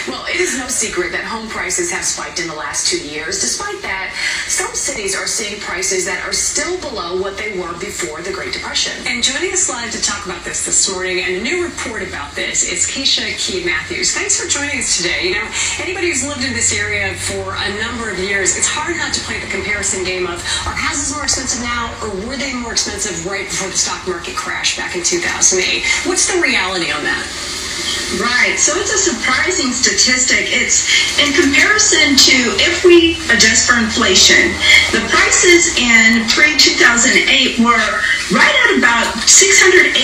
Well, it is no secret that home prices have spiked in the last 2 years. Despite that, some cities are seeing prices that are still below what they were before the Great Depression. And joining us live to talk about this morning and a new report about this is KCRA Matthews. Thanks for joining us today. You know, anybody who's lived in this area for a number of years, it's hard not to play the comparison game of, are houses more expensive now or were they more expensive right before the stock market crashed back in 2008? What's the reality on that? Right. So it's a surprising statistic. It's in comparison to if we adjust for inflation, the prices in pre-2008 were right at about $681,000,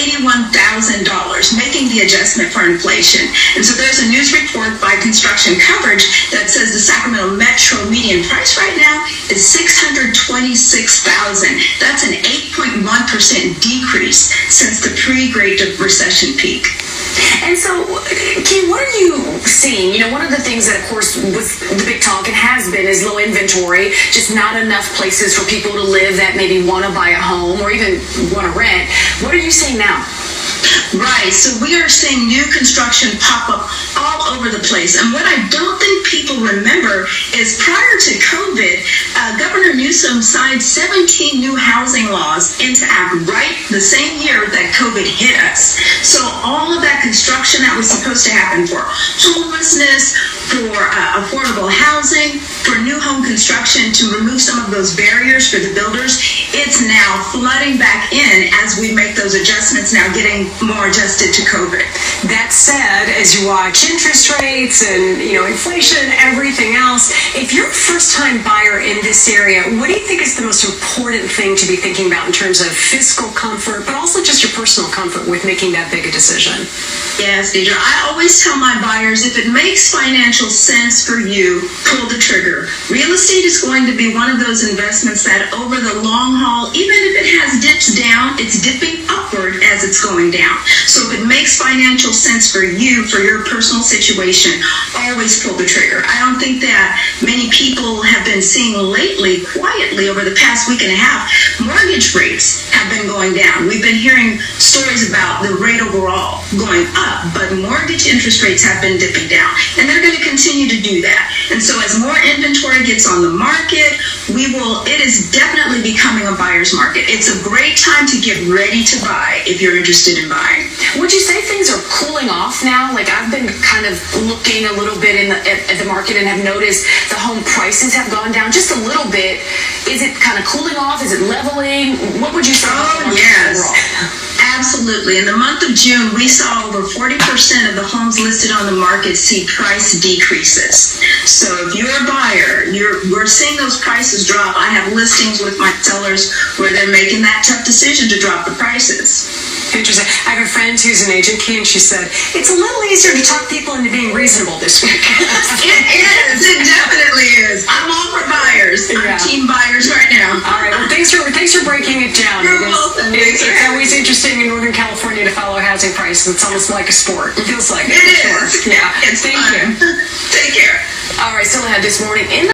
making the adjustment for inflation. And so there's a news report by Construction Coverage that says the Sacramento Metro median price right now is $626,000. That's an 8.1% decrease since the pre-Great Recession peak. And so, Key, what are you seeing? You know, one of the things that, of course, was the big talk and has been is low inventory, just not enough places for people to live that maybe want to buy a home or even want to rent. What are you seeing now? Right. So we are seeing new construction pop up all over the place. And what I don't think people remember is prior to COVID, Governor Newsom signed 17 new housing laws into act right the same year that COVID hit us. So all of that construction that was supposed to happen for homelessness, for affordable housing, for new home construction, to remove some of those barriers for the builders, it's now flooding back in as we make those adjustments now, getting more adjusted to COVID. That said, as you watch interest rates and, you know, inflation, everything else, if you're a first-time buyer in this area, what do you think is the most important thing to be thinking about in terms of fiscal comfort, but also just your personal comfort with making that big a decision? Yes, Deirdre. I always tell my buyers, if it makes financial sense for you, pull the trigger. Real estate is going to be one of those investments that over the long haul, even if it has dips down, it's dipping upward as it's going down. So if it makes financial sense for you, for your personal situation, always pull the trigger. I don't think that many people have been seeing lately, quietly over the past week and a half, mortgage rates have been going down. We've been hearing stories about the rate overall going up, but mortgage interest rates have been dipping down, and they're going to continue to do that. And so as more inventory gets on the market, it is definitely becoming a buyer's market. It's a great time to get ready to buy if you're interested in buying. Would you say things are cooling off now? Like, I've been kind of looking a little bit at the market and have noticed the home prices have gone down just a little bit. Is it kind of cooling off? Is it leveling? What would you say? Oh, yes. Absolutely. In the month of June, we saw over 40% of the homes listed on the market see price decreases. So if you're a buyer, we're seeing those prices drop. I have listings with my sellers where they're making that tough decision to drop the prices. Interesting. I have a friend who's an agent, Key, and she said, it's a little easier to talk people into being reasonable this week. It is. It definitely is. I'm all for buyers. I'm team buyers right now. All right. Well, thanks for breaking it down. You're welcome. It's always interesting in Northern California to follow housing prices. It's almost like a sport. It feels like it. It is. Yeah. It's Thank fun. you. Take care. All right, still ahead this morning in the